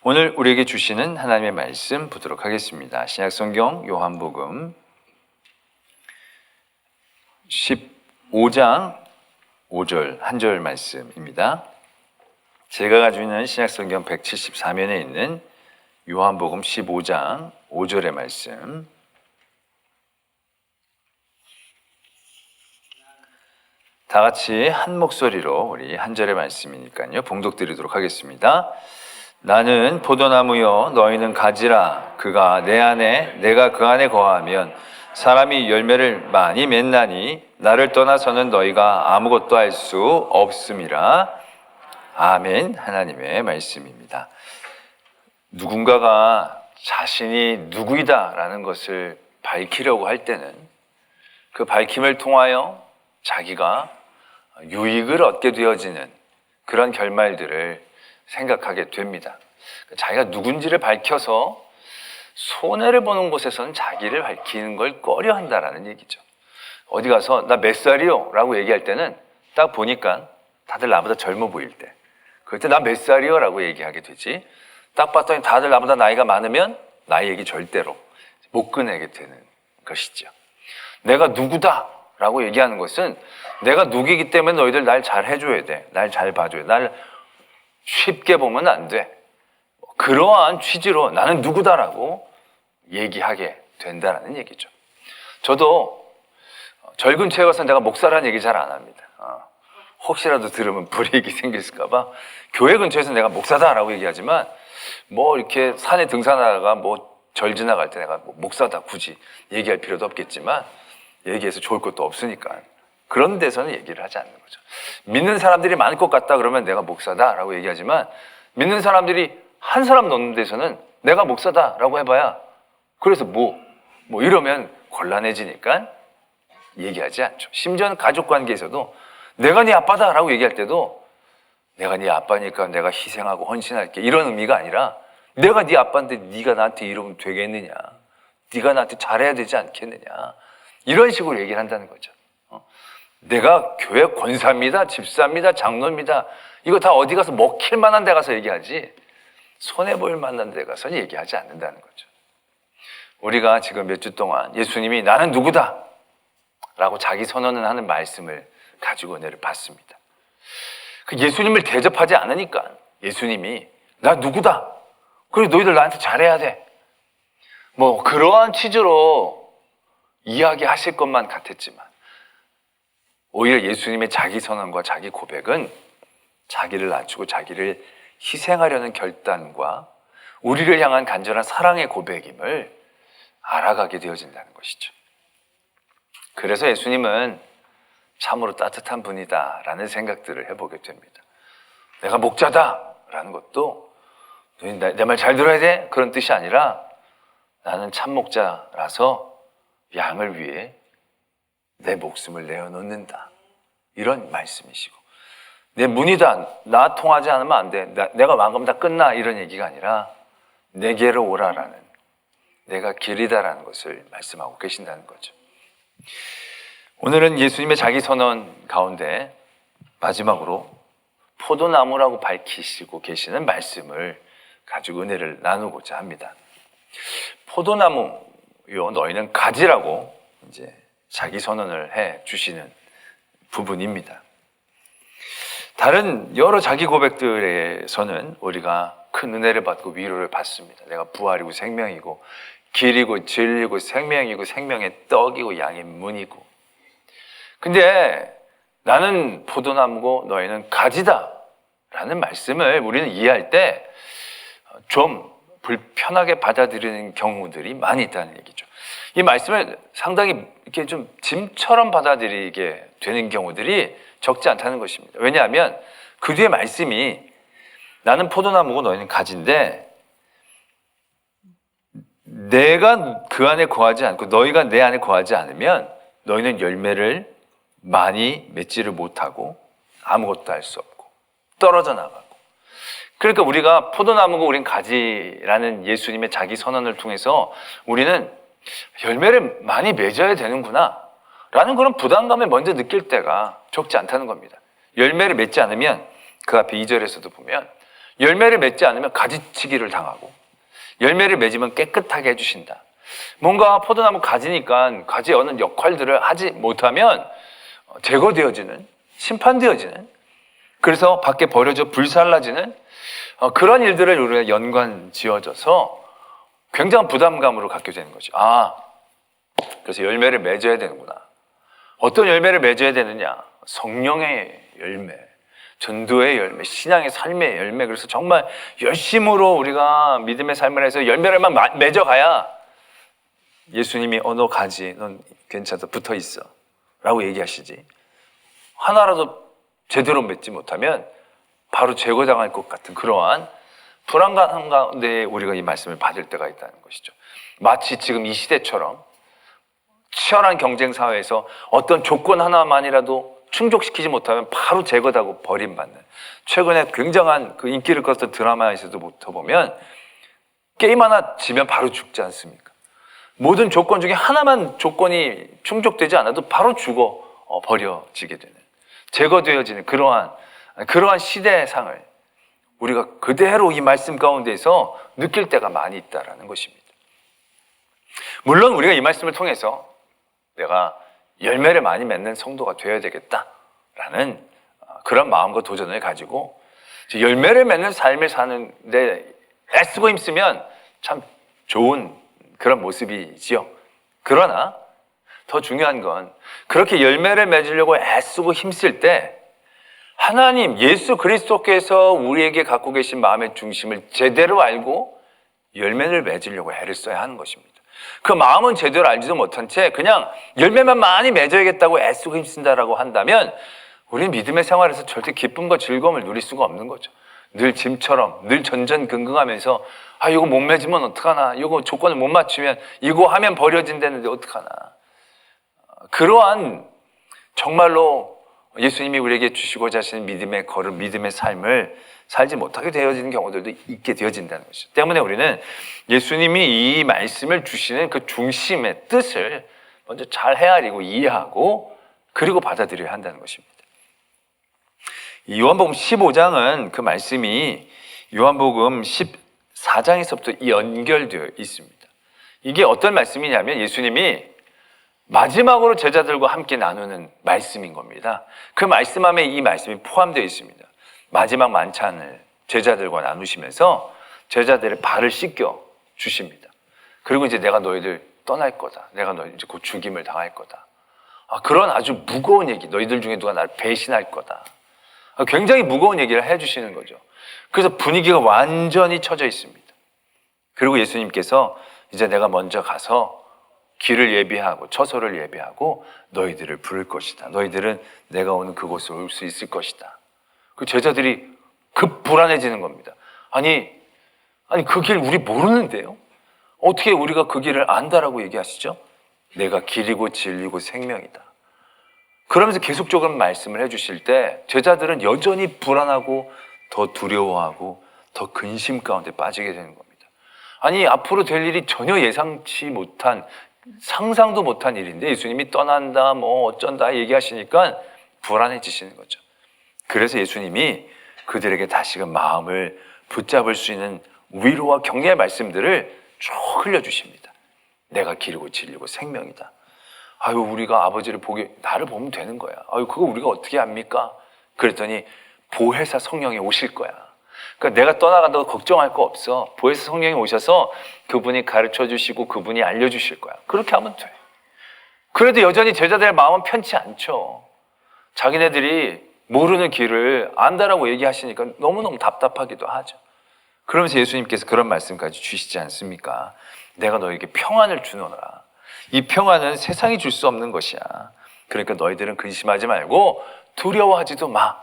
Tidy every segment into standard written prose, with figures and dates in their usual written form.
오늘 우리에게 주시는 하나님의 말씀 보도록 하겠습니다. 신약성경 요한복음 15장 5절 한 절 말씀입니다. 제가 가지고 있는 신약성경 174면에 있는 요한복음 15장 5절의 말씀, 다 같이 한 목소리로 우리 한 절의 말씀이니까요 봉독드리도록 하겠습니다. 나는 포도나무요 너희는 가지라. 그가 내 안에 내가 그 안에 거하면 사람이 열매를 많이 맺나니 나를 떠나서는 너희가 아무것도 할 수 없음이라. 아멘. 하나님의 말씀입니다. 누군가가 자신이 누구이다 라는 것을 밝히려고 할 때는 그 밝힘을 통하여 자기가 유익을 얻게 되어지는 그런 결말들을 생각하게 됩니다. 자기가 누군지를 밝혀서 손해를 보는 곳에서는 자기를 밝히는 걸 꺼려 한다라는 얘기죠. 어디 가서 나 몇 살이요? 라고 얘기할 때는 딱 보니까 다들 나보다 젊어 보일 때, 그럴 때 나 몇 살이요? 라고 얘기하게 되지, 딱 봤더니 다들 나보다 나이가 많으면 나이 얘기 절대로 못 꺼내게 되는 것이죠. 내가 누구다 라고 얘기하는 것은 내가 누구이기 때문에 너희들 날 잘 해줘야 돼, 날 잘 봐줘야 돼, 날 쉽게 보면 안 돼, 그러한 취지로 나는 누구다라고 얘기하게 된다는 얘기죠. 저도 절 근처에 가서 내가 목사라는 얘기 잘 안 합니다. 혹시라도 들으면 불이익이 생길까 봐 교회 근처에서 내가 목사다라고 얘기하지만, 뭐 이렇게 산에 등산하다가 뭐 절 지나갈 때 내가 목사다 굳이 얘기할 필요도 없겠지만, 얘기해서 좋을 것도 없으니까 그런 데서는 얘기를 하지 않는 거죠. 믿는 사람들이 많을 것 같다 그러면 내가 목사다라고 얘기하지만, 믿는 사람들이 한 사람 넣는 데서는 내가 목사다라고 해봐야 그래서 뭐 이러면 곤란해지니까 얘기하지 않죠. 심지어는 가족 관계에서도 내가 네 아빠다라고 얘기할 때도 내가 네 아빠니까 내가 희생하고 헌신할게 이런 의미가 아니라, 내가 네 아빠인데 네가 나한테 이러면 되겠느냐, 네가 나한테 잘해야 되지 않겠느냐, 이런 식으로 얘기를 한다는 거죠. 내가 교회 권사입니다, 집사입니다, 장로입니다, 이거 다 어디 가서 먹힐 만한 데 가서 얘기하지 손해볼 만한 데 가서는 얘기하지 않는다는 거죠. 우리가 지금 몇 주 동안 예수님이 나는 누구다 라고 자기 선언을 하는 말씀을 가지고 은혜를 받습니다. 그 예수님을 대접하지 않으니까 예수님이 나 누구다, 그리고 너희들 나한테 잘해야 돼, 뭐 그러한 취지로 이야기하실 것만 같았지만, 오히려 예수님의 자기 선언과 자기 고백은 자기를 낮추고 자기를 희생하려는 결단과 우리를 향한 간절한 사랑의 고백임을 알아가게 되어진다는 것이죠. 그래서 예수님은 참으로 따뜻한 분이다 라는 생각들을 해보게 됩니다. 내가 목자다 라는 것도 내 말 잘 들어야 돼 그런 뜻이 아니라, 나는 참 목자라서 양을 위해 내 목숨을 내어놓는다, 이런 말씀이시고, 내 문이다, 나 통하지 않으면 안 돼, 내가 막으면 다 끝나, 이런 얘기가 아니라 내게로 오라라는, 내가 길이다라는 것을 말씀하고 계신다는 거죠. 오늘은 예수님의 자기 선언 가운데 마지막으로 포도나무라고 밝히시고 계시는 말씀을 가지고 은혜를 나누고자 합니다. 포도나무요 너희는 가지라고 이제 자기 선언을 해 주시는 부분입니다. 다른 여러 자기 고백들에서는 우리가 큰 은혜를 받고 위로를 받습니다. 내가 부활이고 생명이고 길이고 진리고 생명이고 생명의 떡이고 양의 문이고. 근데 나는 포도나무고 너희는 가지다 라는 말씀을 우리는 이해할 때 좀 불편하게 받아들이는 경우들이 많이 있다는 얘기죠. 이 말씀을 상당히 이렇게 좀 짐처럼 받아들이게 되는 경우들이 적지 않다는 것입니다. 왜냐하면 그 뒤에 말씀이 나는 포도나무고 너희는 가지인데, 내가 그 안에 거하지 않고 너희가 내 안에 거하지 않으면 너희는 열매를 많이 맺지를 못하고 아무것도 할 수 없고 떨어져 나가고. 그러니까 우리가 포도나무고 우린 가지라는 예수님의 자기 선언을 통해서 우리는 열매를 많이 맺어야 되는구나 라는 그런 부담감을 먼저 느낄 때가 적지 않다는 겁니다. 열매를 맺지 않으면 그 앞에 2절에서도 보면 열매를 맺지 않으면 가지치기를 당하고 열매를 맺으면 깨끗하게 해주신다. 뭔가 포도나무 가지니까 가지에 어느 역할들을 하지 못하면 제거되어지는, 심판되어지는, 그래서 밖에 버려져 불살라지는 그런 일들을 우리가 연관 지어져서 굉장한 부담감으로 갖게 되는 거죠. 그래서 열매를 맺어야 되는구나. 어떤 열매를 맺어야 되느냐? 성령의 열매, 전도의 열매, 신앙의 삶의 열매. 그래서 정말 열심으로 우리가 믿음의 삶을 해서 열매를만 맺어가야 예수님이 너 가지, 넌 괜찮다, 붙어 있어 라고 얘기하시지. 하나라도 제대로 맺지 못하면 바로 제거당할 것 같은 그러한 불안감 가운데 우리가 이 말씀을 받을 때가 있다는 것이죠. 마치 지금 이 시대처럼 치열한 경쟁 사회에서 어떤 조건 하나만이라도 충족시키지 못하면 바로 제거하고 버림받는, 최근에 굉장한 그 인기를 끌었던 드라마에서도 보면 게임 하나 지면 바로 죽지 않습니까? 모든 조건 중에 하나만 조건이 충족되지 않아도 바로 죽어 버려지게 되는, 제거되어지는 그러한 시대상을 우리가 그대로 이 말씀 가운데서 느낄 때가 많이 있다라는 것입니다. 물론 우리가 이 말씀을 통해서 내가 열매를 많이 맺는 성도가 되어야 되겠다라는 그런 마음과 도전을 가지고 열매를 맺는 삶을 사는데 애쓰고 힘쓰면 참 좋은 그런 모습이지요. 그러나 더 중요한 건 그렇게 열매를 맺으려고 애쓰고 힘쓸 때 하나님 예수 그리스도께서 우리에게 갖고 계신 마음의 중심을 제대로 알고 열매를 맺으려고 애를 써야 하는 것입니다. 그 마음은 제대로 알지도 못한 채 그냥 열매만 많이 맺어야겠다고 애쓰고 힘쓴다라고 한다면 우리는 믿음의 생활에서 절대 기쁨과 즐거움을 누릴 수가 없는 거죠. 늘 짐처럼 늘 전전긍긍하면서 이거 못 맺으면 어떡하나, 이거 조건을 못 맞추면, 이거 하면 버려진다는데 어떡하나. 그러한 정말로 예수님이 우리에게 주시고자 하시는 믿음의 걸음, 믿음의 삶을 살지 못하게 되어지는 경우들도 있게 되어진다는 것이죠. 때문에 우리는 예수님이 이 말씀을 주시는 그 중심의 뜻을 먼저 잘 헤아리고 이해하고 그리고 받아들여야 한다는 것입니다. 이 요한복음 15장은 그 말씀이 요한복음 14장에서부터 연결되어 있습니다. 이게 어떤 말씀이냐면 예수님이 마지막으로 제자들과 함께 나누는 말씀인 겁니다. 그 말씀 안에 이 말씀이 포함되어 있습니다. 마지막 만찬을 제자들과 나누시면서 제자들의 발을 씻겨 주십니다. 그리고 이제 내가 너희들 떠날 거다. 내가 너희 이제 곧 죽임을 당할 거다. 그런 아주 무거운 얘기, 너희들 중에 누가 나를 배신할 거다. 굉장히 무거운 얘기를 해주시는 거죠. 그래서 분위기가 완전히 처져 있습니다. 그리고 예수님께서 이제 내가 먼저 가서 길을 예비하고 처소를 예비하고 너희들을 부를 것이다. 너희들은 내가 오는 그곳에 올 수 있을 것이다. 그 제자들이 급 불안해지는 겁니다. 아니 그 길 우리 모르는데요? 어떻게 우리가 그 길을 안다라고 얘기하시죠? 내가 길이고 진리고 생명이다. 그러면서 계속적으로 말씀을 해주실 때 제자들은 여전히 불안하고 더 두려워하고 더 근심 가운데 빠지게 되는 겁니다. 아니 앞으로 될 일이 전혀 예상치 못한, 상상도 못한 일인데 예수님이 떠난다 뭐 어쩐다 얘기하시니까 불안해지시는 거죠. 그래서 예수님이 그들에게 다시금 마음을 붙잡을 수 있는 위로와 격려의 말씀들을 쭉 흘려주십니다. 내가 길이고 진리고 생명이다. 우리가 아버지를 나를 보면 되는 거야. 그거 우리가 어떻게 합니까? 그랬더니 보혜사 성령이 오실 거야. 그러니까 내가 떠나간다고 걱정할 거 없어. 보혜사 성령이 오셔서 그분이 가르쳐 주시고 그분이 알려주실 거야. 그렇게 하면 돼. 그래도 여전히 제자들의 마음은 편치 않죠. 자기네들이 모르는 길을 안다라고 얘기하시니까 너무너무 답답하기도 하죠. 그러면서 예수님께서 그런 말씀까지 주시지 않습니까? 내가 너에게 평안을 주노라. 이 평안은 세상이 줄 수 없는 것이야. 그러니까 너희들은 근심하지 말고 두려워하지도 마.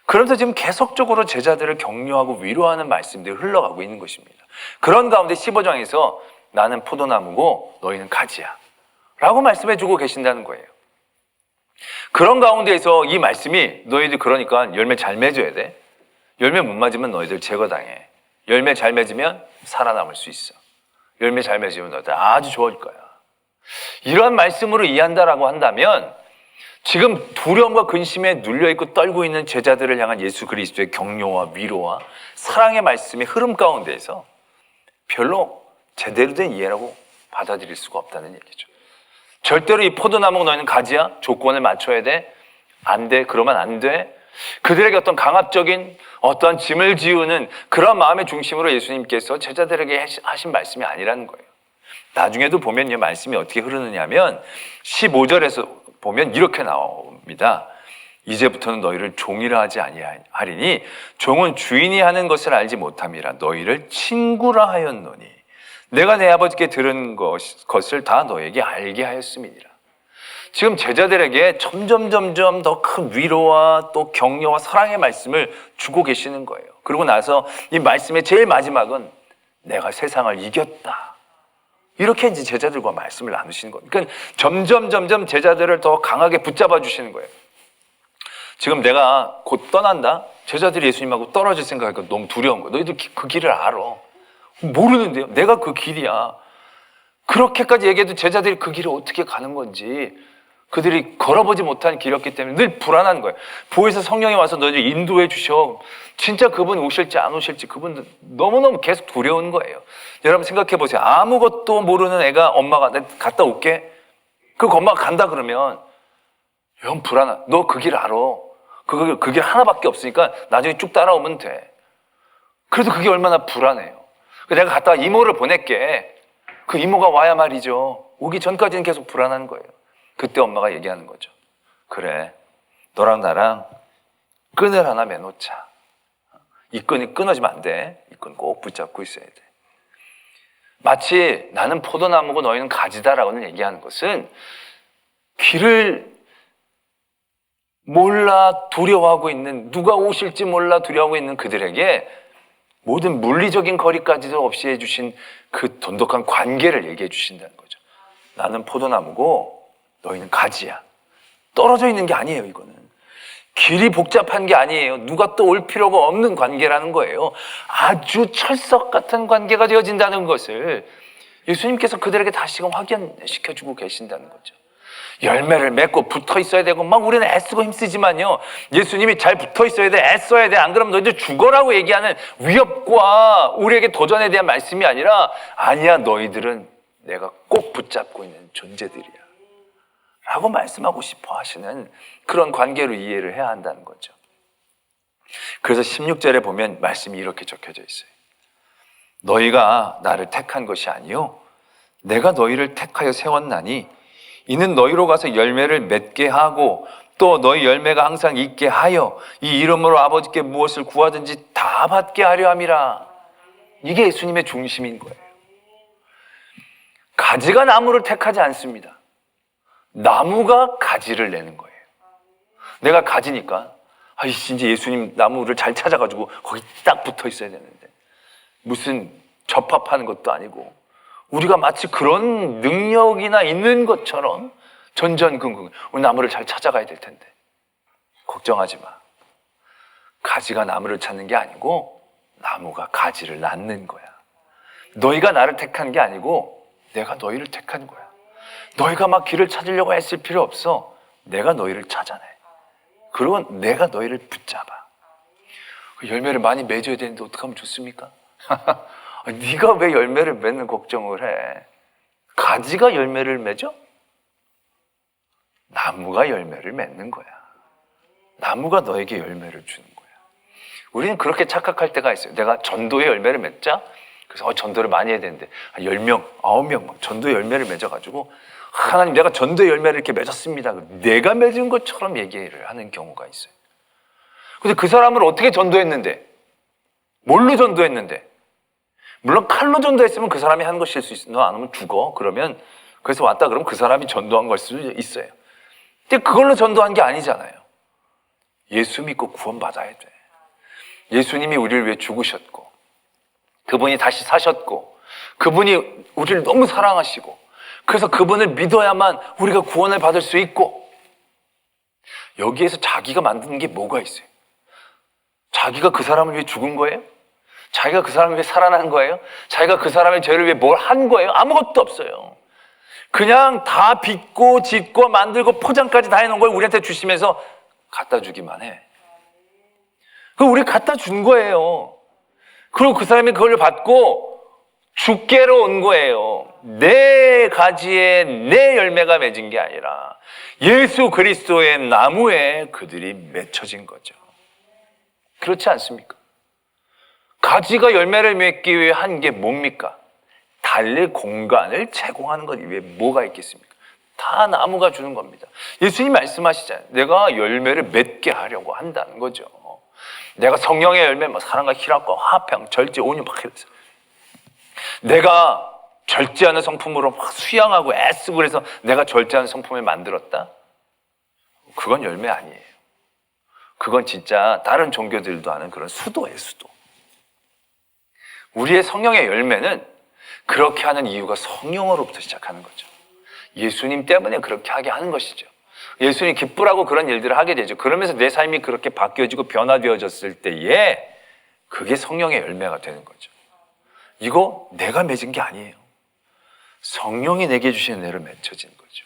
그러면서 지금 계속적으로 제자들을 격려하고 위로하는 말씀들이 흘러가고 있는 것입니다. 그런 가운데 15장에서 나는 포도나무고 너희는 가지야 라고 말씀해주고 계신다는 거예요. 그런 가운데에서 이 말씀이 너희들 그러니까 열매 잘 맺어야 돼. 열매 못 맞으면 너희들 제거당해. 열매 잘 맺으면 살아남을 수 있어. 열매 잘 맺으면 너희들 아주 좋을 거야. 이런 말씀으로 이해한다라고 한다면 지금 두려움과 근심에 눌려있고 떨고 있는 제자들을 향한 예수 그리스도의 격려와 위로와 사랑의 말씀의 흐름 가운데에서 별로 제대로 된 이해라고 받아들일 수가 없다는 얘기죠. 절대로 이 포도나무가 너희는 가지야? 조건을 맞춰야 돼? 안 돼? 그러면 안 돼? 그들에게 어떤 강압적인 어떠한 짐을 지우는 그런 마음의 중심으로 예수님께서 제자들에게 하신 말씀이 아니라는 거예요. 나중에도 보면 이 말씀이 어떻게 흐르느냐 하면 15절에서 보면 이렇게 나옵니다. 이제부터는 너희를 종이라 하지 아니하리니 종은 주인이 하는 것을 알지 못함이라 너희를 친구라 하였노니 내가 내 아버지께 들은 것을 다 너에게 알게 하였음이니라. 지금 제자들에게 점점 더 큰 위로와 또 격려와 사랑의 말씀을 주고 계시는 거예요. 그러고 나서 이 말씀의 제일 마지막은 내가 세상을 이겼다. 이렇게 이제 제자들과 말씀을 나누시는 겁니다. 그러니까 점점 제자들을 더 강하게 붙잡아 주시는 거예요. 지금 내가 곧 떠난다? 제자들이 예수님하고 떨어질 생각하니까 너무 두려운 거예요. 너희들 그 길을 알아. 모르는데요. 내가 그 길이야. 그렇게까지 얘기해도 제자들이 그 길을 어떻게 가는 건지 그들이 걸어보지 못한 길이었기 때문에 늘 불안한 거예요. 보혜사 성령이 와서 너희들 인도해 주셔. 진짜 그분 오실지 안 오실지 그분 너무너무 계속 두려운 거예요. 여러분 생각해 보세요. 아무것도 모르는 애가 엄마가 내가 갔다 올게. 그 엄마가 간다 그러면 영 불안하. 너 그 길 알아. 그 길 하나밖에 없으니까 나중에 쭉 따라오면 돼. 그래도 그게 얼마나 불안해요. 내가 갔다가 이모를 보낼게. 그 이모가 와야 말이죠. 오기 전까지는 계속 불안한 거예요. 그때 엄마가 얘기하는 거죠. 그래, 너랑 나랑 끈을 하나 매놓자. 이 끈이 끊어지면 안 돼. 이 끈 꼭 붙잡고 있어야 돼. 마치 나는 포도나무고 너희는 가지다라고는 얘기하는 것은 길을 몰라 두려워하고 있는, 누가 오실지 몰라 두려워하고 있는 그들에게 모든 물리적인 거리까지도 없이 해주신 그 돈독한 관계를 얘기해 주신다는 거죠. 나는 포도나무고 너희는 가지야. 떨어져 있는 게 아니에요. 이거는 길이 복잡한 게 아니에요. 누가 또 올 필요가 없는 관계라는 거예요. 아주 철석 같은 관계가 되어진다는 것을 예수님께서 그들에게 다시금 확인시켜주고 계신다는 거죠. 열매를 맺고 붙어 있어야 되고 막 우리는 애쓰고 힘쓰지만요, 예수님이 잘 붙어 있어야 돼, 애써야 돼, 안 그러면 너 이제 죽어라고 얘기하는 위협과 우리에게 도전에 대한 말씀이 아니라, 아니야, 너희들은 내가 꼭 붙잡고 있는 존재들이야 라고 말씀하고 싶어 하시는 그런 관계로 이해를 해야 한다는 거죠. 그래서 16절에 보면 말씀이 이렇게 적혀져 있어요. 너희가 나를 택한 것이 아니요 내가 너희를 택하여 세웠나니 이는 너희로 가서 열매를 맺게 하고 또 너희 열매가 항상 있게 하여 이 이름으로 아버지께 무엇을 구하든지 다 받게 하려 함이라. 이게 예수님의 중심인 거예요. 가지가 나무를 택하지 않습니다. 나무가 가지를 내는 거예요. 내가 가지니까 이제 예수님 나무를 잘 찾아가지고 거기 딱 붙어 있어야 되는데 무슨 접합하는 것도 아니고 우리가 마치 그런 능력이나 있는 것처럼 전전긍긍 우리 나무를 잘 찾아가야 될 텐데 걱정하지 마. 가지가 나무를 찾는 게 아니고 나무가 가지를 낳는 거야. 너희가 나를 택한 게 아니고 내가 너희를 택한 거야. 너희가 막 길을 찾으려고 애쓸 필요 없어. 내가 너희를 찾아내. 그리고 내가 너희를 붙잡아. 열매를 많이 맺어야 되는데 어떻게 하면 좋습니까? 네가 왜 열매를 맺는 걱정을 해? 가지가 열매를 맺어? 나무가 열매를 맺는 거야. 나무가 너에게 열매를 주는 거야. 우리는 그렇게 착각할 때가 있어요. 내가 전도의 열매를 맺자? 그래서 전도를 많이 해야 되는데 10명, 9명 막 전도의 열매를 맺어가지고 하나님 내가 전도의 열매를 이렇게 맺었습니다. 내가 맺은 것처럼 얘기를 하는 경우가 있어요. 근데 그 사람을 어떻게 전도했는데? 뭘로 전도했는데? 물론 칼로 전도했으면 그 사람이 한 것일 수 있어. 너 안 오면 죽어. 그러면 그래서 왔다 그러면 그 사람이 전도한 걸 수도 있어요. 근데 그걸로 전도한 게 아니잖아요. 예수 믿고 구원받아야 돼. 예수님이 우리를 위해 죽으셨고 그분이 다시 사셨고 그분이 우리를 너무 사랑하시고 그래서 그분을 믿어야만 우리가 구원을 받을 수 있고 여기에서 자기가 만드는 게 뭐가 있어요? 자기가 그 사람을 위해 죽은 거예요? 자기가 그 사람을 위해 살아난 거예요? 자기가 그 사람의 죄를 위해 뭘 한 거예요? 아무것도 없어요. 그냥 다 빚고 짓고 만들고 포장까지 다 해놓은 걸 우리한테 주시면서 갖다 주기만 해. 그걸 우리 갖다 준 거예요. 그리고 그 사람이 그걸 받고 주께로 온 거예요. 내 가지에 내 열매가 맺은 게 아니라 예수 그리스도의 나무에 그들이 맺혀진 거죠. 그렇지 않습니까? 가지가 열매를 맺기 위해 한 게 뭡니까? 달릴 공간을 제공하는 것 이외에 뭐가 있겠습니까? 다 나무가 주는 겁니다. 예수님 말씀하시잖아요. 내가 열매를 맺게 하려고 한다는 거죠. 내가 성령의 열매, 사랑과 희락과 화평, 절제, 온유 막 이래서 내가 절제하는 성품으로 막 수양하고 애쓰고 그래서 내가 절제하는 성품을 만들었다? 그건 열매 아니에요. 그건 진짜 다른 종교들도 하는 그런 수도예요, 수도. 우리의 성령의 열매는 그렇게 하는 이유가 성령으로부터 시작하는 거죠. 예수님 때문에 그렇게 하게 하는 것이죠. 예수님 기쁘라고 그런 일들을 하게 되죠. 그러면서 내 삶이 그렇게 바뀌어지고 변화되어졌을 때에 그게 성령의 열매가 되는 거죠. 이거 내가 맺은 게 아니에요. 성령이 내게 주시는 애를 맺혀지는 거죠.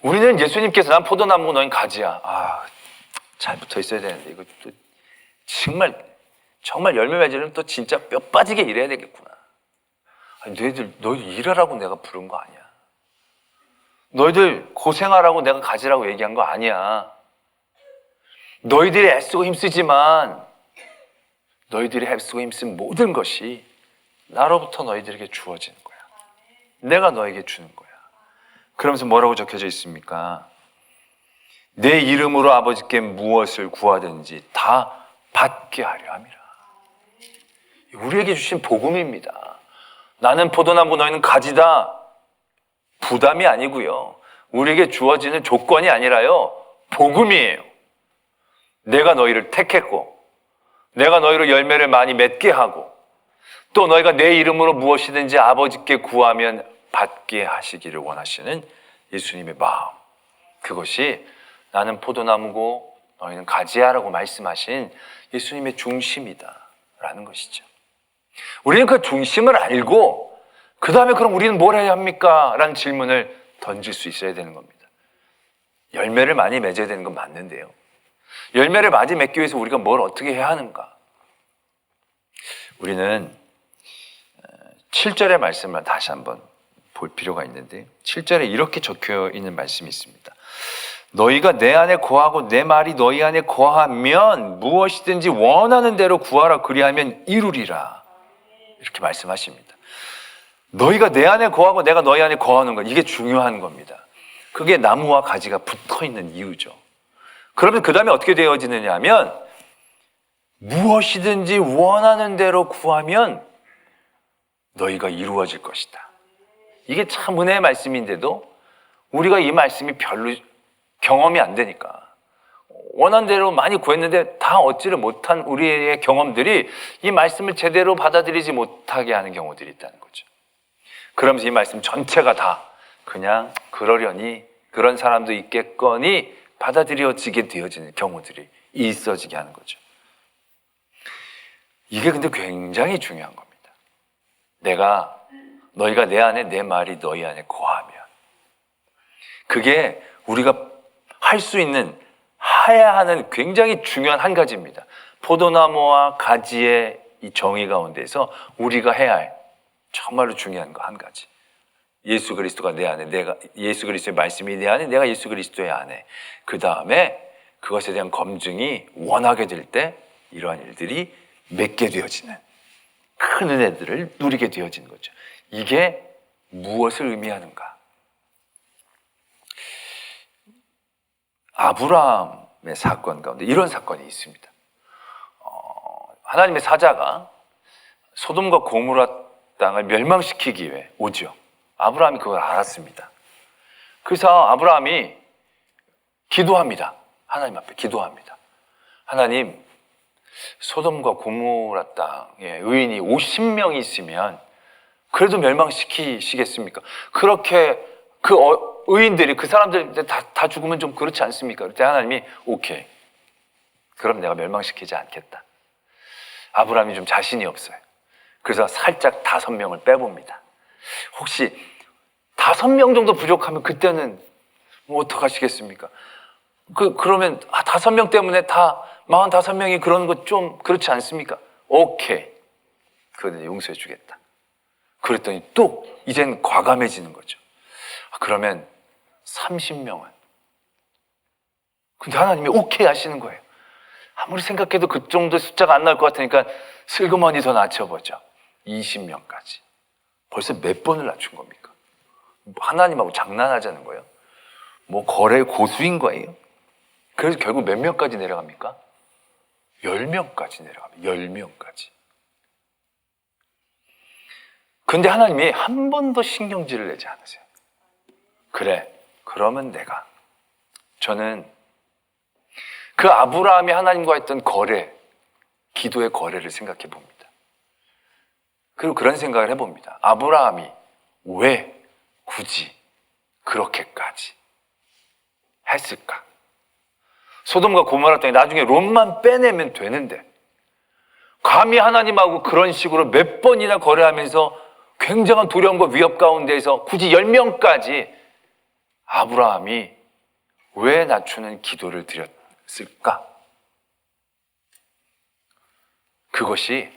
우리는 예수님께서 난 포도나무고 너희는 가지야. 잘 붙어 있어야 되는데 이거 또 정말 열매 맺으려면 또 진짜 뼈 빠지게 일해야 되겠구나. 너희들 일하라고 내가 부른 거 아니야. 너희들 고생하라고 내가 가지라고 얘기한 거 아니야. 너희들이 애쓰고 힘쓰지만 너희들이 애쓰고 힘쓴 모든 것이 나로부터 너희들에게 주어지는 거야. 내가 너에게 주는 거야. 그러면서 뭐라고 적혀져 있습니까? 내 이름으로 아버지께 무엇을 구하든지 다 받게 하려 함이라. 우리에게 주신 복음입니다. 나는 포도나무 너희는 가지다. 부담이 아니고요. 우리에게 주어지는 조건이 아니라요. 복음이에요. 내가 너희를 택했고 내가 너희로 열매를 많이 맺게 하고 또 너희가 내 이름으로 무엇이든지 아버지께 구하면 받게 하시기를 원하시는 예수님의 마음. 그것이 나는 포도나무고 너희는 가지야라고 말씀하신 예수님의 중심이다라는 것이죠. 우리는 그 중심을 알고 그 다음에 그럼 우리는 뭘 해야 합니까? 라는 질문을 던질 수 있어야 되는 겁니다. 열매를 많이 맺어야 되는 건 맞는데요. 열매를 많이 맺기 위해서 우리가 뭘 어떻게 해야 하는가? 우리는 7절의 말씀을 다시 한번 볼 필요가 있는데 7절에 이렇게 적혀 있는 말씀이 있습니다. 너희가 내 안에 거하고 내 말이 너희 안에 거하면 무엇이든지 원하는 대로 구하라 그리하면 이루리라. 이렇게 말씀하십니다. 너희가 내 안에 거하고 내가 너희 안에 거하는 것, 이게 중요한 겁니다. 그게 나무와 가지가 붙어 있는 이유죠. 그러면 그 다음에 어떻게 되어지느냐 하면 무엇이든지 원하는 대로 구하면 너희가 이루어질 것이다. 이게 참 은혜의 말씀인데도 우리가 이 말씀이 별로 경험이 안 되니까 원하는 대로 많이 구했는데 다 얻지를 못한 우리의 경험들이 이 말씀을 제대로 받아들이지 못하게 하는 경우들이 있다는 거죠. 그러면서 이 말씀 전체가 다 그냥 그러려니 그런 사람도 있겠거니 받아들여지게 되어지는 경우들이 있어지게 하는 거죠. 이게 근데 굉장히 중요한 겁니다. 너희가 내 안에 내 말이 너희 안에 거하면 그게 우리가 할 수 있는 해야 하는 굉장히 중요한 한 가지입니다. 포도나무와 가지의 이 정의 가운데서 우리가 해야 할 정말로 중요한 거 한 가지. 예수 그리스도가 내 안에, 예수 그리스도의 말씀이 내 안에, 내가 예수 그리스도의 안에. 그 다음에 그것에 대한 검증이 원하게 될 때 이러한 일들이 맺게 되어지는 큰 은혜들을 누리게 되어지는 거죠. 이게 무엇을 의미하는가? 아브라함의 사건 가운데 이런 사건이 있습니다. 하나님의 사자가 소돔과 고모라 땅을 멸망시키기 위해 오죠. 아브라함이 그걸 알았습니다. 그래서 아브라함이 기도합니다. 하나님 앞에 기도합니다. 하나님, 소돔과 고모라 땅에 의인이 50명이 있으면 그래도 멸망시키시겠습니까? 그렇게 의인들이 그 사람들 다 죽으면 좀 그렇지 않습니까? 그때 하나님이 오케이. 그럼 내가 멸망시키지 않겠다. 아브라함이 좀 자신이 없어요. 그래서 살짝 5명을 빼봅니다. 혹시 5명 정도 부족하면 그때는 뭐 어떡하시겠습니까? 그러면 5명 때문에 다 45명이 그러는 거 좀 그렇지 않습니까? 오케이. 그거는 용서해 주겠다. 그랬더니 또 이젠 과감해지는 거죠. 그러면 30명은. 근데 하나님이 오케이 하시는 거예요. 아무리 생각해도 그 정도 숫자가 안 나올 것 같으니까 슬그머니 더 낮춰보죠. 20명까지. 벌써 몇 번을 낮춘 겁니까? 하나님하고 장난하자는 거예요? 뭐 거래 고수인 거예요? 그래서 결국 몇 명까지 내려갑니까? 10명까지 내려갑니다. 10명까지. 근데 하나님이 한 번도 신경질을 내지 않으세요. 그래, 그러면 저는 그 아브라함이 하나님과 했던 거래, 기도의 거래를 생각해 봅니다. 그리고 그런 생각을 해봅니다. 아브라함이 왜 굳이 그렇게까지 했을까? 소돔과 고모라 땅에 나중에 롯만 빼내면 되는데 감히 하나님하고 그런 식으로 몇 번이나 거래하면서 굉장한 두려움과 위협 가운데에서 굳이 10명까지 아브라함이 왜 낮추는 기도를 드렸을까? 그것이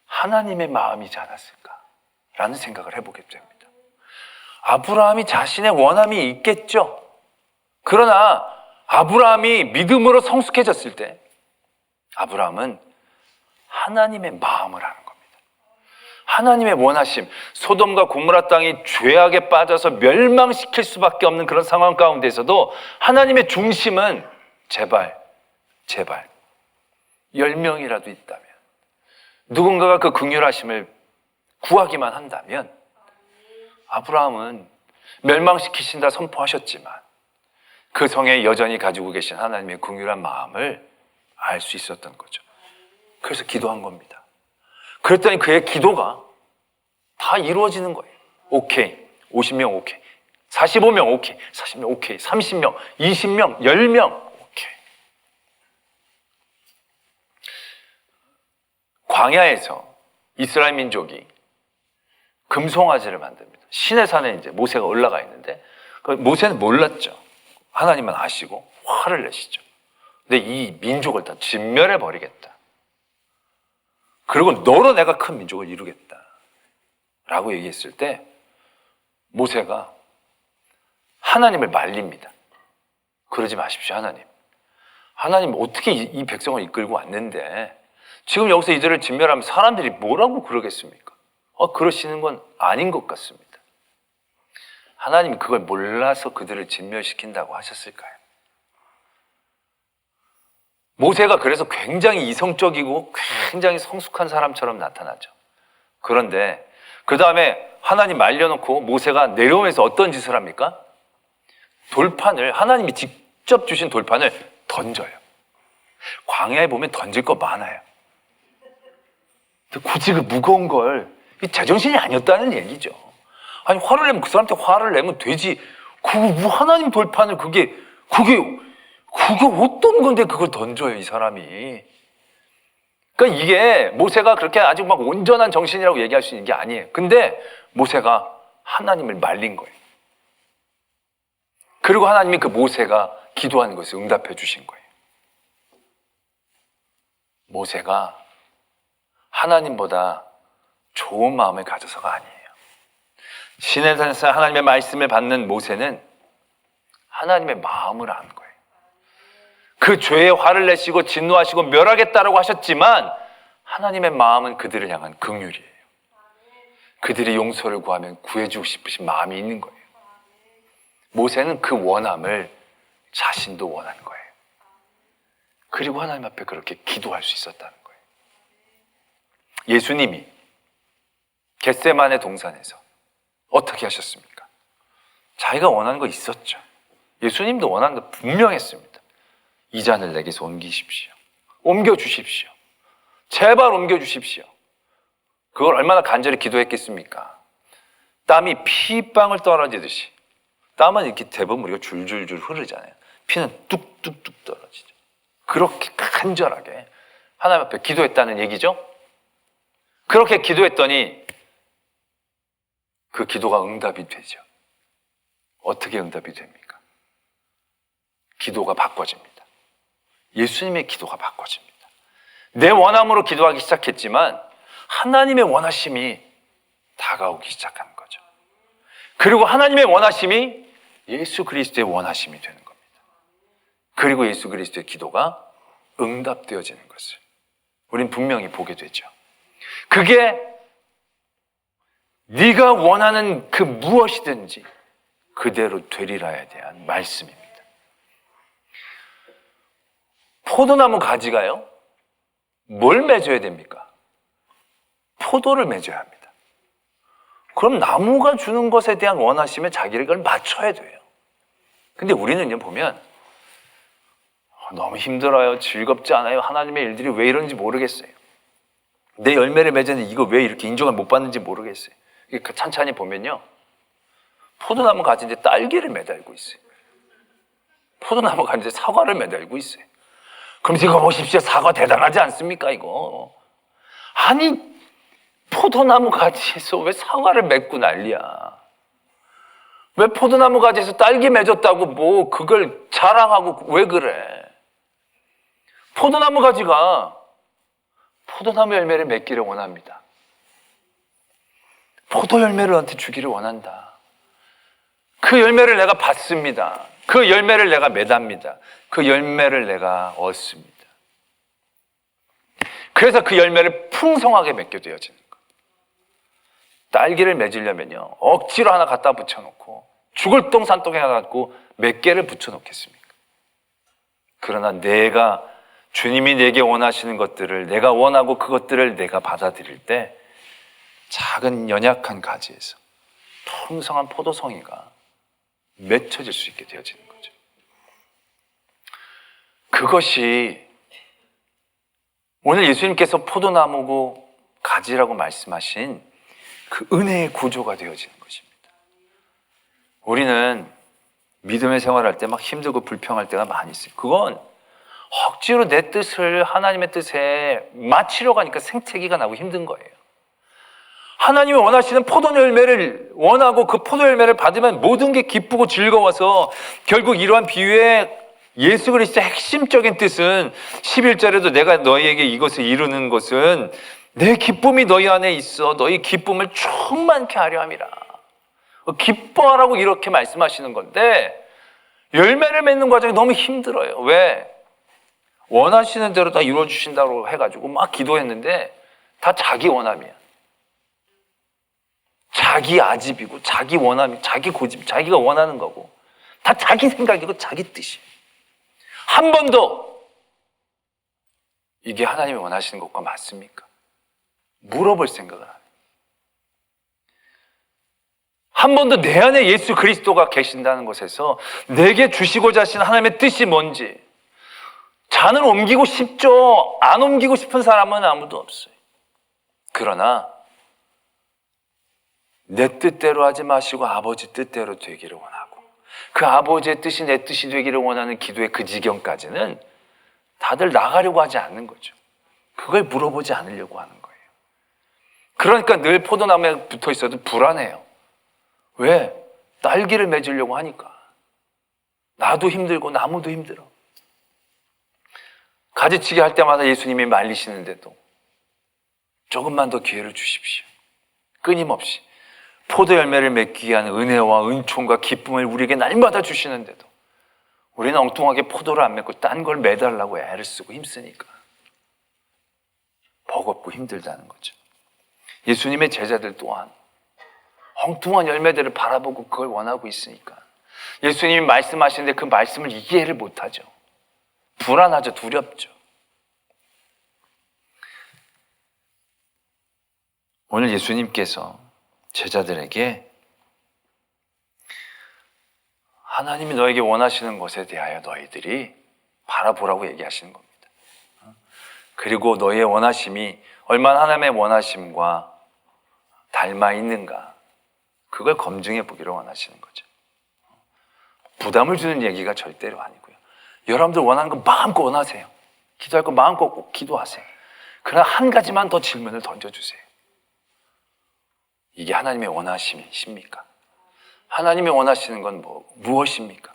하나님의 마음이지 않았을까라는 생각을 해보게 됩니다. 아브라함이 자신의 원함이 있겠죠. 그러나 아브라함이 믿음으로 성숙해졌을 때 아브라함은 하나님의 마음을 아는 겁니다. 하나님의 원하심, 소돔과 고모라 땅이 죄악에 빠져서 멸망시킬 수밖에 없는 그런 상황 가운데서도 하나님의 중심은 제발 10명이라도 있다면, 누군가가 그 긍휼하심을 구하기만 한다면 아브라함은 멸망시키신다 선포하셨지만 그 성에 여전히 가지고 계신 하나님의 긍휼한 마음을 알 수 있었던 거죠. 그래서 기도한 겁니다. 그랬더니 그의 기도가 다 이루어지는 거예요. 오케이, 50명 오케이, 45명 오케이, 40명 오케이, 30명, 20명, 10명 오케이. 광야에서 이스라엘 민족이 금송아지를 만듭니다. 시내산에 이제 모세가 올라가 있는데 모세는 몰랐죠. 하나님은 아시고 화를 내시죠. 근데 이 민족을 다 진멸해 버리겠다. 그리고 너로 내가 큰 민족을 이루겠다 라고 얘기했을 때 모세가 하나님을 말립니다. 그러지 마십시오. 하나님 어떻게 이 백성을 이끌고 왔는데 지금 여기서 이들을 진멸하면 사람들이 뭐라고 그러겠습니까? 그러시는 건 아닌 것 같습니다. 하나님이 그걸 몰라서 그들을 진멸시킨다고 하셨을까요? 모세가 그래서 굉장히 이성적이고 굉장히 성숙한 사람처럼 나타나죠. 그런데 그 다음에 하나님 말려놓고 모세가 내려오면서 어떤 짓을 합니까? 하나님이 직접 주신 돌판을 던져요. 광야에 보면 던질 거 많아요. 굳이 그 무거운 걸 제정신이 아니었다는 얘기죠. 아니 화를 내면 그 사람한테 화를 내면 되지. 하나님 돌판을 그게 어떤 건데 그걸 던져요, 이 사람이. 그러니까 이게 모세가 그렇게 아주 막 온전한 정신이라고 얘기할 수 있는 게 아니에요. 근데 모세가 하나님을 말린 거예요. 그리고 하나님이 그 모세가 기도하는 것을 응답해 주신 거예요. 모세가 하나님보다 좋은 마음을 가져서가 아니에요. 시내산에서 하나님의 말씀을 받는 모세는 하나님의 마음을 아는 거예요. 그 죄에 화를 내시고 진노하시고 멸하겠다라고 하셨지만 하나님의 마음은 그들을 향한 긍휼이에요. 그들이 용서를 구하면 구해주고 싶으신 마음이 있는 거예요. 모세는 그 원함을 자신도 원하는 거예요. 그리고 하나님 앞에 그렇게 기도할 수 있었다는 거예요. 예수님이 겟세마네 동산에서 어떻게 하셨습니까? 자기가 원하는 거 있었죠. 예수님도 원하는 거 분명했습니다. 이 잔을 내게서 옮기십시오. 옮겨주십시오. 제발 옮겨주십시오. 그걸 얼마나 간절히 기도했겠습니까? 땀이 피방울 떨어지듯이. 땀은 이렇게 대부분 우리가 줄줄줄 흐르잖아요. 피는 뚝뚝뚝 떨어지죠. 그렇게 간절하게 하나님 앞에 기도했다는 얘기죠. 그렇게 기도했더니 그 기도가 응답이 되죠. 어떻게 응답이 됩니까? 기도가 바꿔집니다. 예수님의 기도가 바꿔집니다. 내 원함으로 기도하기 시작했지만 하나님의 원하심이 다가오기 시작하는 거죠. 그리고 하나님의 원하심이 예수 그리스도의 원하심이 되는 겁니다. 그리고 예수 그리스도의 기도가 응답되어지는 것을 우린 분명히 보게 되죠. 그게 네가 원하는 그 무엇이든지 그대로 되리라에 대한 말씀입니다. 포도나무 가지가요, 뭘 맺어야 됩니까? 포도를 맺어야 합니다. 그럼 나무가 주는 것에 대한 원하심에 자기를 그걸 맞춰야 돼요. 근데 우리는요, 보면 너무 힘들어요, 즐겁지 않아요, 하나님의 일들이 왜 이런지 모르겠어요, 내 열매를 맺었는데 이거 왜 이렇게 인정을 못 받는지 모르겠어요. 찬찬히 보면요, 포도나무 가지인데 딸기를 매달고 있어요. 포도나무 가지인데 사과를 매달고 있어요. 그럼 이거 보십시오, 사과 대단하지 않습니까 이거? 아니, 포도나무 가지에서 왜 사과를 맺고 난리야? 왜 포도나무 가지에서 딸기 맺었다고 뭐 그걸 자랑하고 왜 그래? 포도나무 가지가 포도나무 열매를 맺기를 원합니다. 포도 열매를 너한테 주기를 원한다. 그 열매를 내가 받습니다. 그 열매를 내가 매답니다. 그 열매를 내가 얻습니다. 그래서 그 열매를 풍성하게 맺게 되어지는 거예요. 딸기를 맺으려면요, 억지로 하나 갖다 붙여놓고 죽을 똥산똥에 갖고 몇 개를 붙여놓겠습니까? 그러나 내가, 주님이 내게 원하시는 것들을 내가 원하고 그것들을 내가 받아들일 때 작은 연약한 가지에서 풍성한 포도송이가 맺혀질 수 있게 되어지는 거죠. 그것이 오늘 예수님께서 포도나무고 가지라고 말씀하신 그 은혜의 구조가 되어지는 것입니다. 우리는 믿음의 생활할 때 막 힘들고 불평할 때가 많이 있어요. 그건 억지로 내 뜻을 하나님의 뜻에 맞추려고 하니까 생태기가 나고 힘든 거예요. 하나님이 원하시는 포도 열매를 원하고 그 포도 열매를 받으면 모든 게 기쁘고 즐거워서 결국 이러한 비유의 예수 그리스도의 핵심적인 뜻은 11절에도 내가 너희에게 이것을 이루는 것은 내 기쁨이 너희 안에 있어 너희 기쁨을 충만케 하려 함이라. 기뻐하라고 이렇게 말씀하시는 건데 열매를 맺는 과정이 너무 힘들어요. 왜? 원하시는 대로 다 이루어주신다고 해가지고 막 기도했는데 다 자기 원함이야. 자기 아집이고 자기 원함이, 자기 고집, 자기가 원하는 거고 다 자기 생각이고 자기 뜻이에요. 한 번도 이게 하나님이 원하시는 것과 맞습니까? 물어볼 생각을 안 해요. 한 번도 내 안에 예수 그리스도가 계신다는 것에서 내게 주시고자 하신 하나님의 뜻이 뭔지 잔을 옮기고 싶죠. 안 옮기고 싶은 사람은 아무도 없어요. 그러나 내 뜻대로 하지 마시고 아버지 뜻대로 되기를 원하고 그 아버지의 뜻이 내 뜻이 되기를 원하는 기도의 그 지경까지는 다들 나가려고 하지 않는 거죠. 그걸 물어보지 않으려고 하는 거예요. 그러니까 늘 포도나무에 붙어 있어도 불안해요. 왜? 딸기를 맺으려고 하니까. 나도 힘들고 나무도 힘들어. 가지치기 할 때마다 예수님이 말리시는데도 조금만 더 기회를 주십시오. 끊임없이 포도 열매를 맺기 위한 은혜와 은총과 기쁨을 우리에게 날마다 주시는데도 우리는 엉뚱하게 포도를 안 맺고 딴 걸 매달라고 애를 쓰고 힘쓰니까 버겁고 힘들다는 거죠. 예수님의 제자들 또한 엉뚱한 열매들을 바라보고 그걸 원하고 있으니까 예수님이 말씀하시는데 그 말씀을 이해를 못하죠. 불안하죠. 두렵죠. 오늘 예수님께서 제자들에게 하나님이 너에게 원하시는 것에 대하여 너희들이 바라보라고 얘기하시는 겁니다. 그리고 너희의 원하심이 얼마나 하나님의 원하심과 닮아 있는가 그걸 검증해 보기를 원하시는 거죠. 부담을 주는 얘기가 절대로 아니고요. 여러분들 원하는 거 마음껏 원하세요. 기도할 거 마음껏 꼭 기도하세요. 그러나 한 가지만 더 질문을 던져주세요. 이게 하나님의 원하심이십니까? 하나님이 원하시는 건 무엇입니까?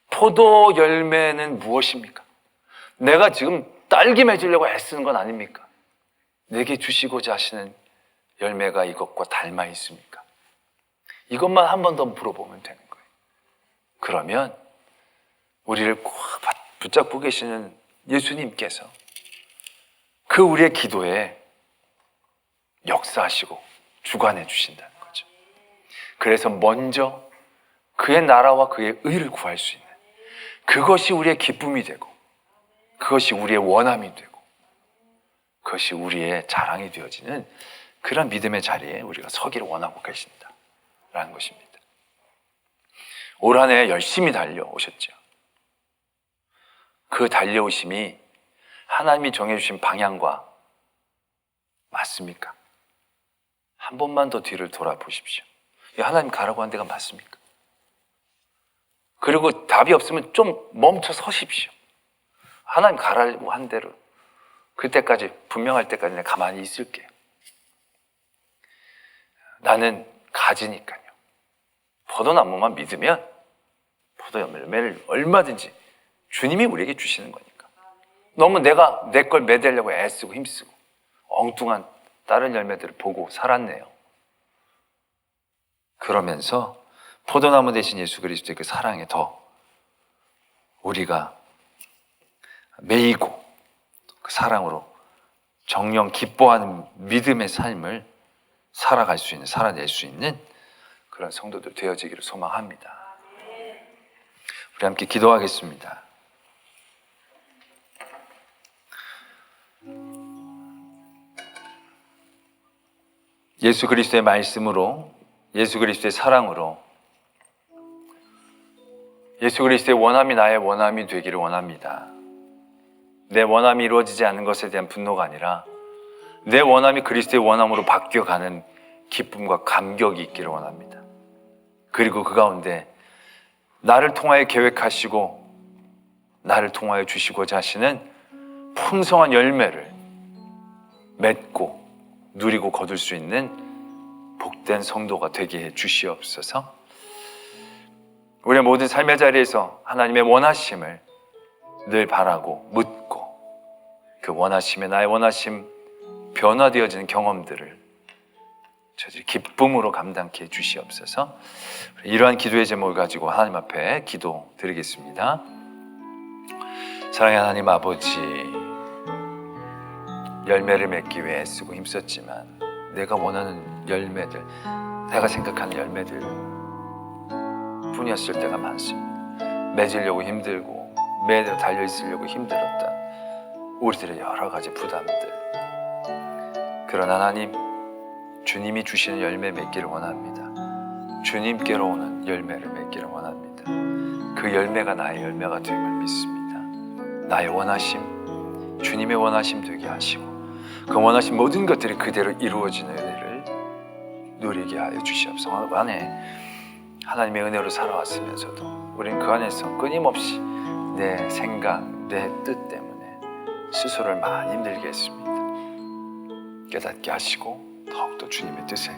포도 열매는 무엇입니까? 내가 지금 딸기 맺으려고 애쓰는 건 아닙니까? 내게 주시고자 하시는 열매가 이것과 닮아 있습니까? 이것만 한 번 더 물어보면 되는 거예요. 그러면 우리를 꽉 붙잡고 계시는 예수님께서 그 우리의 기도에 역사하시고 주관해 주신다는 거죠. 그래서 먼저 그의 나라와 그의 의를 구할 수 있는, 그것이 우리의 기쁨이 되고, 그것이 우리의 원함이 되고, 그것이 우리의 자랑이 되어지는 그런 믿음의 자리에 우리가 서기를 원하고 계신다라는 것입니다. 올 한 해 열심히 달려오셨죠. 그 달려오심이 하나님이 정해주신 방향과 맞습니까? 한 번만 더 뒤를 돌아보십시오. 하나님 가라고 한 데가 맞습니까? 그리고 답이 없으면 좀 멈춰 서십시오. 하나님 가라고 한 대로 그때까지, 분명할 때까지 내가 가만히 있을게요. 나는 가지니까요. 포도나무만 믿으면 포도 열매를 얼마든지 주님이 우리에게 주시는 거니까. 너무 내가 내 걸 매대려고 애쓰고 힘쓰고 엉뚱한 다른 열매들을 보고 살았네요. 그러면서 포도나무 대신 예수 그리스도의 그 사랑에 더 우리가 매이고 그 사랑으로 정령 기뻐하는 믿음의 삶을 살아갈 수 있는, 살아낼 수 있는 그런 성도들 되어지기를 소망합니다. 우리 함께 기도하겠습니다. 예수 그리스도의 말씀으로, 예수 그리스도의 사랑으로 예수 그리스도의 원함이 나의 원함이 되기를 원합니다. 내 원함이 이루어지지 않는 것에 대한 분노가 아니라 내 원함이 그리스도의 원함으로 바뀌어가는 기쁨과 감격이 있기를 원합니다. 그리고 그 가운데 나를 통하여 계획하시고 나를 통하여 주시고자 하시는 풍성한 열매를 맺고 누리고 거둘 수 있는 복된 성도가 되게 해 주시옵소서. 우리의 모든 삶의 자리에서 하나님의 원하심을 늘 바라고 묻고 그 원하심에 나의 원하심 변화되어지는 경험들을 저들이 기쁨으로 감당케 해 주시옵소서. 이러한 기도의 제목을 가지고 하나님 앞에 기도 드리겠습니다. 사랑의 하나님 아버지, 열매를 맺기 위해 애쓰고 힘썼지만 내가 원하는 열매들, 내가 생각하는 열매들 뿐이었을 때가 많습니다. 맺으려고 힘들고 매일 달려있으려고 힘들었다 우리들의 여러 가지 부담들, 그러나 하나님, 주님이 주시는 열매 맺기를 원합니다. 주님께로 오는 열매를 맺기를 원합니다. 그 열매가 나의 열매가 됨을 믿습니다. 나의 원하심, 주님의 원하심 되게 하시고 그 원하신 모든 것들이 그대로 이루어지는 은혜를 누리게 하여 주시옵소서. 안에 하나님의 은혜로 살아왔으면서도 우리는 그 안에서 끊임없이 내 생각, 내 뜻 때문에 스스로를 많이 힘들게 했습니다. 깨닫게 하시고 더욱더 주님의 뜻에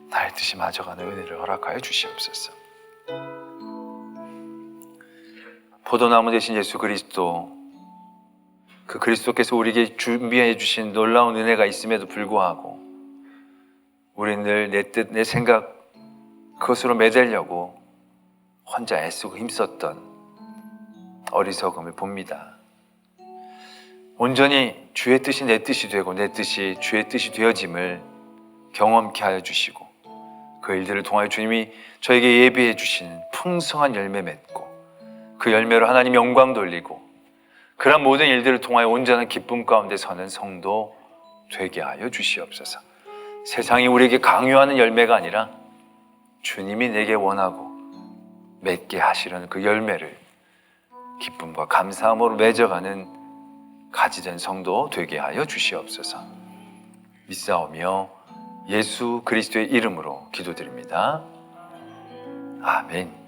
나의 뜻이 맞아가는 은혜를 허락하여 주시옵소서. 포도나무 대신 예수 그리스도, 그 그리스도께서 우리에게 준비해 주신 놀라운 은혜가 있음에도 불구하고 우리는 늘 내 뜻, 내 생각 그것으로 매달려고 혼자 애쓰고 힘썼던 어리석음을 봅니다. 온전히 주의 뜻이 내 뜻이 되고 내 뜻이 주의 뜻이 되어짐을 경험케 하여 주시고 그 일들을 통하여 주님이 저에게 예비해 주시는 풍성한 열매 맺고 그 열매로 하나님 영광 돌리고 그런 모든 일들을 통하여 온전한 기쁨 가운데 서는 성도 되게 하여 주시옵소서. 세상이 우리에게 강요하는 열매가 아니라 주님이 내게 원하고 맺게 하시려는 그 열매를 기쁨과 감사함으로 맺어가는 가지된 성도 되게 하여 주시옵소서. 믿사오며 예수 그리스도의 이름으로 기도드립니다. 아멘.